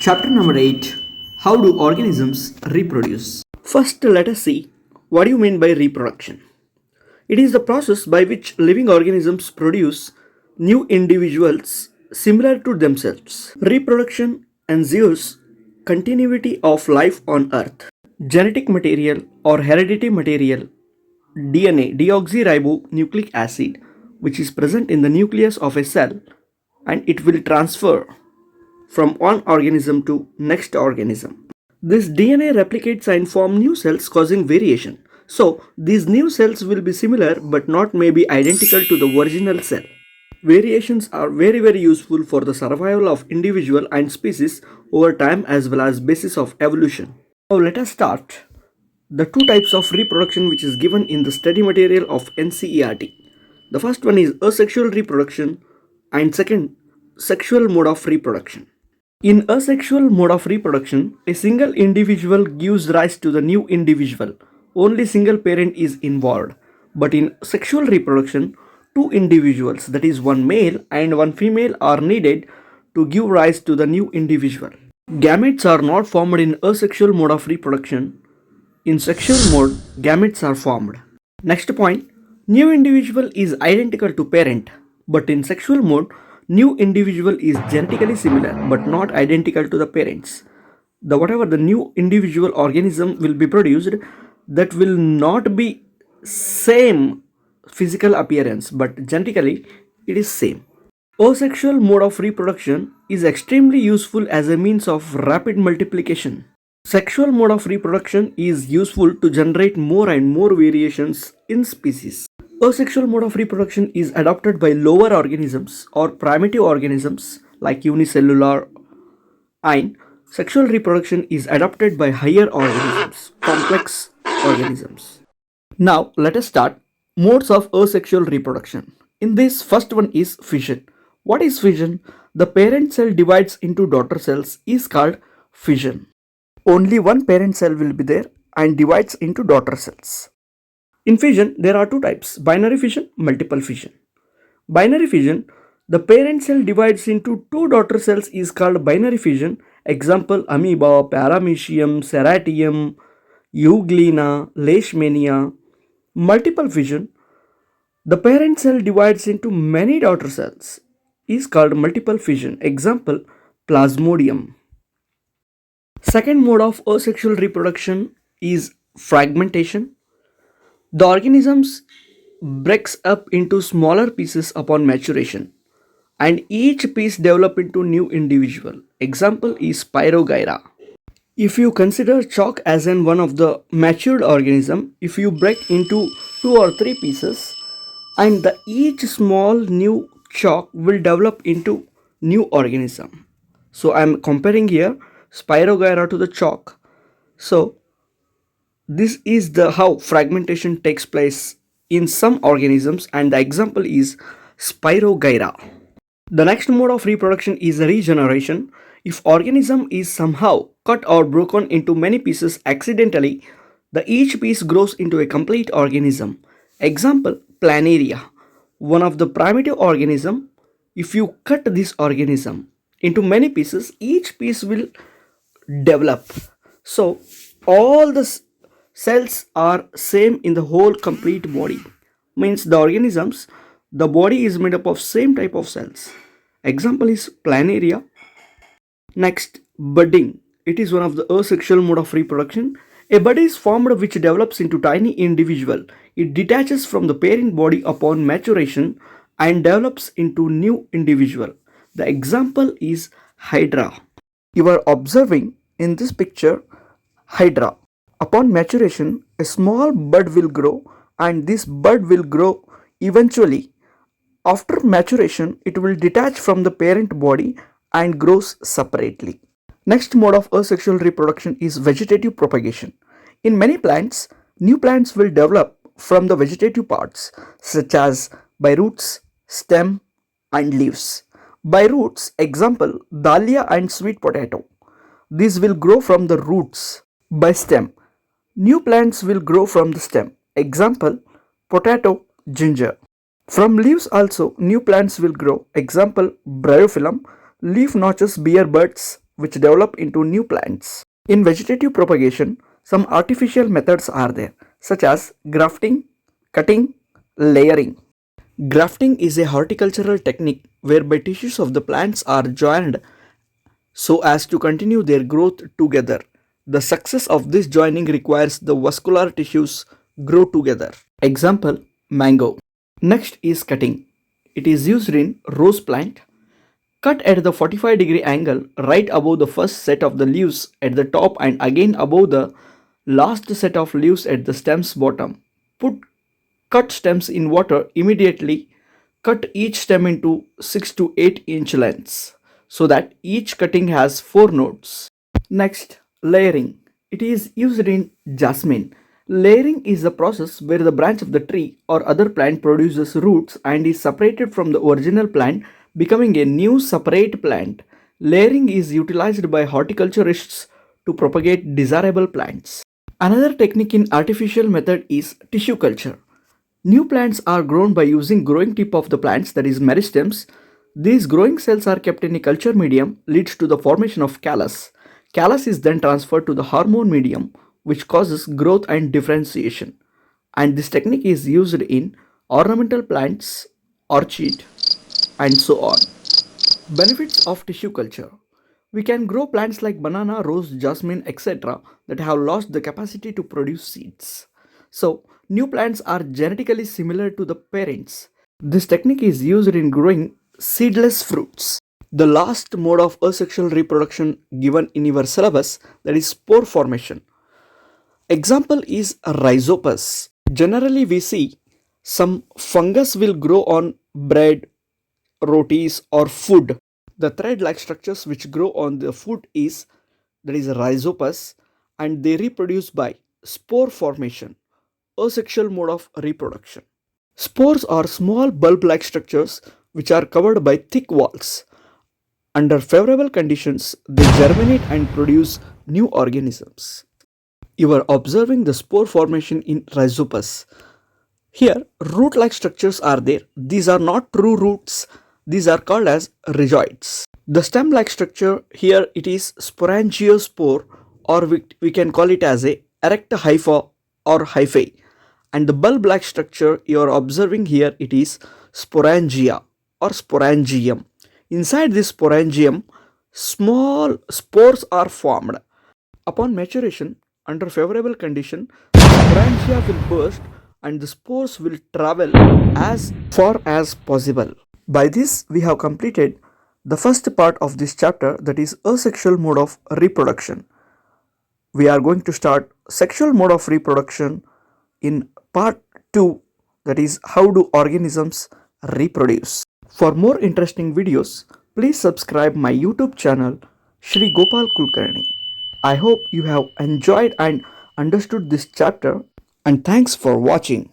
Chapter number 8. How do organisms reproduce? First, let us see what do you mean by reproduction. It is the process by which living organisms produce new individuals similar to themselves. Reproduction ensures continuity of life on Earth. Genetic material or hereditary material, DNA, deoxyribonucleic acid, which is present in the nucleus of a cell, and it will transfer from one organism to next organism. This DNA replicates and form new cells causing variation. So these new cells will be similar but not maybe identical to the original cell. Variations are very useful for the survival of individual and species over time as well as basis of evolution. Now let us start the two types of reproduction which is given in the study material of NCERT. The first one is asexual reproduction and second sexual mode of reproduction. In asexual mode of reproduction, a single individual gives rise to the new individual. Only single parent is involved. But in sexual reproduction, two individuals, that is one male and one female, are needed to give rise to the new individual. Gametes are not formed in asexual mode of reproduction. In sexual mode, gametes are formed. Next point, new individual is identical to parent, but in sexual mode, new individual is genetically similar but not identical to the parents. Whatever the new individual organism will be produced, that will not be same physical appearance but genetically it is same. Asexual mode of reproduction is extremely useful as a means of rapid multiplication. Sexual mode of reproduction is useful to generate more and more variations in species. Asexual mode of reproduction is adopted by lower organisms or primitive organisms like unicellular, and sexual reproduction is adopted by higher organisms, complex organisms. Now let us start modes of asexual reproduction. In this, first one is fission. What is fission? The parent cell divides into daughter cells is called fission. Only one parent cell will be there and divides into daughter cells. In fission, there are two types, binary fission, multiple fission. Binary fission, the parent cell divides into two daughter cells is called binary fission. Example, amoeba, paramecium, ceratium, euglena, leishmania. Multiple fission, the parent cell divides into many daughter cells is called multiple fission. Example, plasmodium. Second mode of asexual reproduction is fragmentation. The organisms breaks up into smaller pieces upon maturation and each piece develop into new individual. Example is Spirogyra. If you consider chalk as one of the matured organism, if you break into 2 or 3 pieces and each small new chalk will develop into new organism. So I am comparing here Spirogyra to the chalk. So this is the how fragmentation takes place in some organisms and the example is Spirogyra. The next mode of reproduction is regeneration. If organism is somehow cut or broken into many pieces accidentally, each piece grows into a complete organism. Example, planaria. One of the primitive organism, if you cut this organism into many pieces, each piece will develop. So all the cells are same in the whole complete body. Means the organisms, the body is made up of same type of cells. Example is planaria. Next, budding. It is one of the asexual mode of reproduction. A bud is formed which develops into tiny individual. It detaches from the parent body upon maturation and develops into new individual. The example is hydra. You are observing in this picture hydra. Upon maturation, a small bud will grow and this bud will grow eventually. After maturation, it will detach from the parent body and grows separately. Next mode of asexual reproduction is vegetative propagation. In many plants, new plants will develop from the vegetative parts such as by roots, stem and leaves. By roots, example, dahlia and sweet potato. These will grow from the roots. By stem, new plants will grow from the stem. Example, potato, ginger. From leaves also, new plants will grow. Example, bryophyllum, leaf notches bear buds which develop into new plants. In vegetative propagation, some artificial methods are there, such as grafting, cutting, layering. Grafting is a horticultural technique whereby tissues of the plants are joined so as to continue their growth together. The success of this joining requires the vascular tissues grow together. Example, mango. Next is cutting. It is used in rose plant. Cut at the 45-degree angle right above the first set of the leaves at the top and again above the last set of leaves at the stem's bottom. Put cut stems in water immediately. Cut each stem into 6 to 8 inch lengths so that each cutting has 4 nodes. Next, layering. It is used in jasmine. Layering is the process where the branch of the tree or other plant produces roots and is separated from the original plant, becoming a new separate plant. Layering is utilized by horticulturists to propagate desirable plants. Another technique in artificial method is tissue culture. New plants are grown by using growing tip of the plants, that is meristems. These growing cells are kept in a culture medium, leads to the formation of callus. Callus is then transferred to the hormone medium, which causes growth and differentiation. And this technique is used in ornamental plants, orchid, and so on. Benefits of tissue culture. We can grow plants like banana, rose, jasmine, etc. that have lost the capacity to produce seeds. So, new plants are genetically similar to the parents. This technique is used in growing seedless fruits. The last mode of asexual reproduction given in your syllabus, that is spore formation. Example is rhizopus. Generally we see some fungus will grow on bread, rotis or food. The thread-like structures which grow on the food is, that is rhizopus, and they reproduce by spore formation, asexual mode of reproduction. Spores are small bulb-like structures which are covered by thick walls. Under favorable conditions, they germinate and produce new organisms. You are observing the spore formation in rhizopus. Here, root-like structures are there. These are not true roots. These are called as rhizoids. The stem-like structure, here it is sporangiospore, or we can call it as a erect hypha or hyphae. And the bulb-like structure you are observing here, it is sporangia or sporangium. Inside this sporangium, small spores are formed. Upon maturation, under favorable condition, the sporangia will burst and the spores will travel as far as possible. By this, we have completed the first part of this chapter, that is asexual mode of reproduction. We are going to start sexual mode of reproduction in part 2, that is how do organisms reproduce. For more interesting videos, please subscribe my YouTube channel Shri Gopal Kulkarni. I hope you have enjoyed and understood this chapter, and thanks for watching.